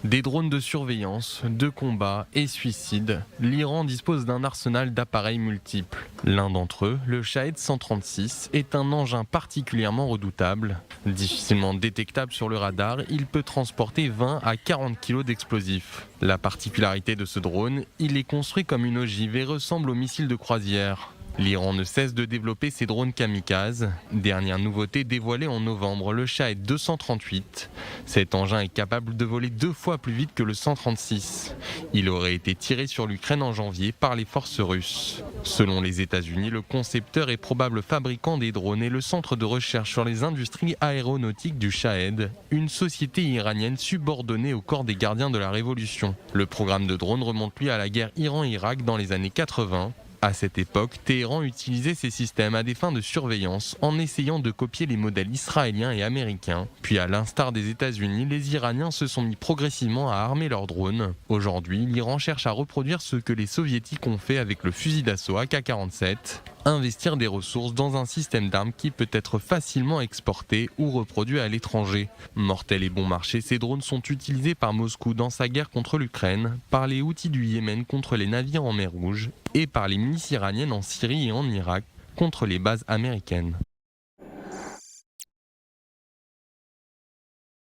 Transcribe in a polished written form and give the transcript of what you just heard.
Des drones de surveillance, de combat et suicide, l'Iran dispose d'un arsenal d'appareils multiples. L'un d'entre eux, le Shahed 136, est un engin particulièrement redoutable. Difficilement détectable sur le radar, il peut transporter 20 à 40 kg d'explosifs. La particularité de ce drone, il est construit comme une ogive et ressemble aux missiles de croisière. L'Iran ne cesse de développer ses drones kamikazes. Dernière nouveauté dévoilée en novembre, le Shahed 238. Cet engin est capable de voler 2 fois plus vite que le 136. Il aurait été tiré sur l'Ukraine en janvier par les forces russes. Selon les États-Unis, le concepteur et probable fabricant des drones est le centre de recherche sur les industries aéronautiques du Shahed, une société iranienne subordonnée au corps des gardiens de la Révolution. Le programme de drones remonte lui à la guerre Iran-Irak dans les années 80. À cette époque, Téhéran utilisait ces systèmes à des fins de surveillance en essayant de copier les modèles israéliens et américains. Puis à l'instar des États-Unis, les Iraniens se sont mis progressivement à armer leurs drones. Aujourd'hui, l'Iran cherche à reproduire ce que les Soviétiques ont fait avec le fusil d'assaut AK-47, investir des ressources dans un système d'armes qui peut être facilement exporté ou reproduit à l'étranger. Mortels et bon marché, ces drones sont utilisés par Moscou dans sa guerre contre l'Ukraine, par les Houthis du Yémen contre les navires en mer Rouge et par les milices iraniennes en Syrie et en Irak contre les bases américaines.